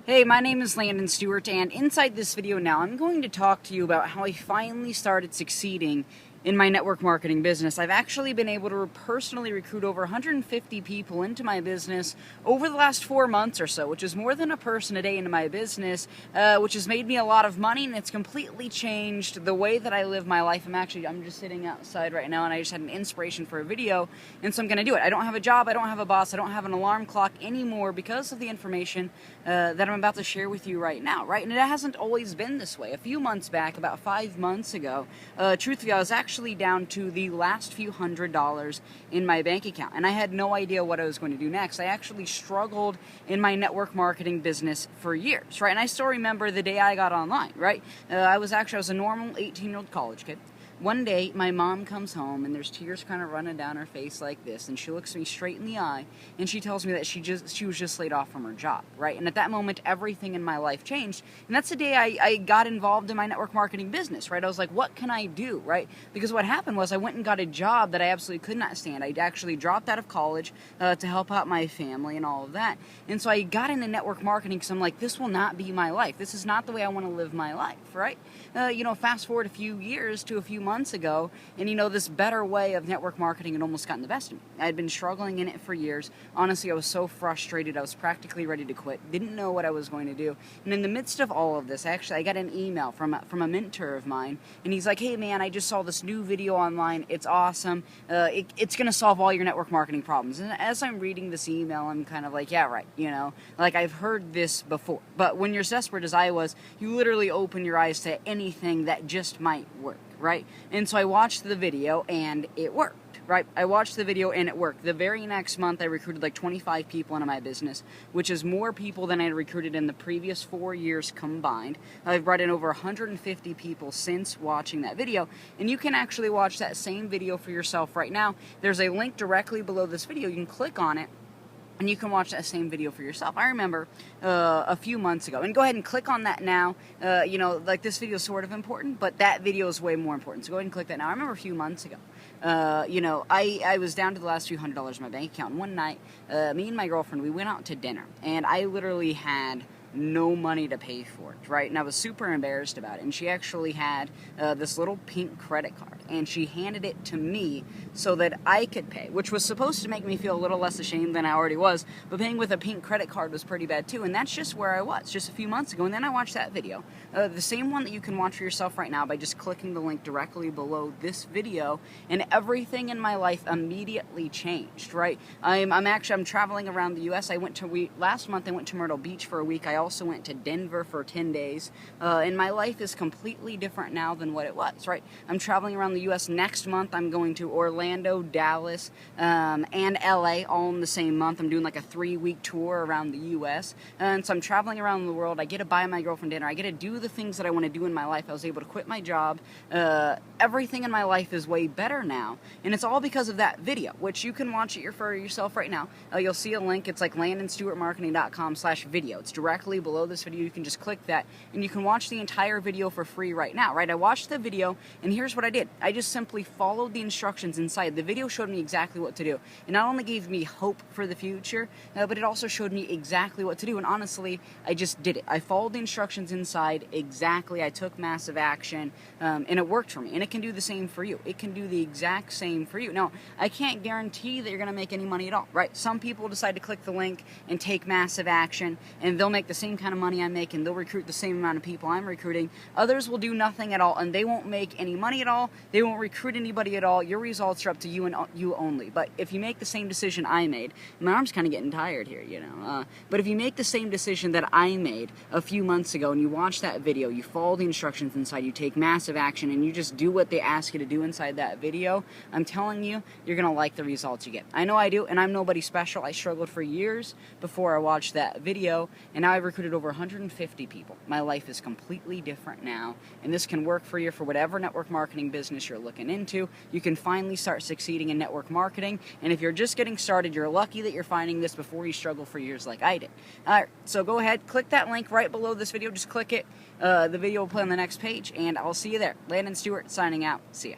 Hey, my name is Landon Stewart, and inside this video now, I'm going to talk to you about how I finally started succeeding in my network marketing business. I've actually been able to personally recruit over 150 people into my business over the last 4 months or so, which is more than a person a day into my business, which has made me a lot of money, and it's completely changed the way that I live my life. I'm just sitting outside right now, and I just had an inspiration for a video, and so I'm going to do it. I don't have a job, I don't have a boss, I don't have an alarm clock anymore because of the information that I'm about to share with you right now, right? And it hasn't always been this way. A few months back, about 5 months ago, truthfully, I was actually down to the last few $100s in my bank account, and I had no idea what I was going to do next. I actually struggled in my network marketing business for years, right? And I still remember the day I got online, right? I was a normal 18-year-old college kid. One day, my mom comes home, and there's tears kind of running down her face like this, and she looks me straight in the eye, and she tells me that she was just laid off from her job, right? And at that moment, everything in my life changed, and that's the day I got involved in my network marketing business, right? I was like, what can I do, right? Because what happened was I went and got a job that I absolutely could not stand. I actually dropped out of college to help out my family and all of that, and so I got into network marketing because I'm like, this will not be my life. This is not the way I want to live my life, right? Fast forward a few years to a few months ago, and this better way of network marketing had almost gotten the best of me. I had been struggling in it for years. Honestly, I was so frustrated. I was practically ready to quit. Didn't know what I was going to do. And in the midst of all of this, I got an email from a mentor of mine, and he's like, hey man, I just saw this new video online. It's awesome. It's going to solve all your network marketing problems. And as I'm reading this email, I'm kind of like, yeah, right. Like I've heard this before. But when you're as desperate as I was, you literally open your eyes to anything that just might work, right? And so I watched the video and it worked, right? I watched the video and it worked. The very next month I recruited like 25 people into my business, which is more people than I had recruited in the previous 4 years combined. I've brought in over 150 people since watching that video, and you can actually watch that same video for yourself right now. There's a link directly below this video. You can click on it and you can watch that same video for yourself. I remember a few months ago, and go ahead and click on that now. Like this video is sort of important, but that video is way more important. So go ahead and click that now. I remember a few months ago, I was down to the last few $100s in my bank account. And one night, me and my girlfriend, we went out to dinner, and I literally had no money to pay for it, right? And I was super embarrassed about it. And she actually had this little pink credit card, and she handed it to me so that I could pay, which was supposed to make me feel a little less ashamed than I already was, but paying with a pink credit card was pretty bad too. And that's just where I was just a few months ago. And then I watched that video, the same one that you can watch for yourself right now by just clicking the link directly below this video, and everything in my life immediately changed, right? I'm traveling around the US. Last month I went to Myrtle Beach for a week. I also went to Denver for 10 days, and my life is completely different now than what it was, right? I'm traveling around the U.S. Next month. I'm going to Orlando, Dallas, and L.A. all in the same month. I'm doing like a 3-week tour around the U.S., and so I'm traveling around the world. I get to buy my girlfriend dinner. I get to do the things that I want to do in my life. I was able to quit my job. Everything in my life is way better now, and it's all because of that video, which you can watch it for yourself right now. You'll see a link. It's like landonstewartmarketing.com/video. It's directly below this video. You can just click that, and you can watch the entire video for free right now, right? I watched the video, and here's what I did. I just simply followed the instructions inside. The video showed me exactly what to do. It not only gave me hope for the future, but it also showed me exactly what to do, and honestly, I just did it. I followed the instructions inside exactly. I took massive action, and it worked for me, and it can do the same for you. It can do the exact same for you. Now, I can't guarantee that you're going to make any money at all, right? Some people decide to click the link and take massive action, and they'll make the same kind of money I'm making. They'll recruit the same amount of people I'm recruiting. Others will do nothing at all, and they won't make any money at all. They won't recruit anybody at all. Your results are up to you and you only. But if you make the same decision I made, my arm's kind of getting tired here, but if you make the same decision that I made a few months ago, and you watch that video, you follow the instructions inside, you take massive action, and you just do what they ask you to do inside that video, I'm telling you, you're going to like the results you get. I know I do, and I'm nobody special. I struggled for years before I watched that video, and now I've recruited over 150 people. My life is completely different now, and this can work for you for whatever network marketing business you're looking into. You can finally start succeeding in network marketing, and if you're just getting started, you're lucky that you're finding this before you struggle for years like I did. Alright, so go ahead, click that link right below this video. Just click it. The video will play on the next page, and I'll see you there. Landon Stewart signing out. See ya.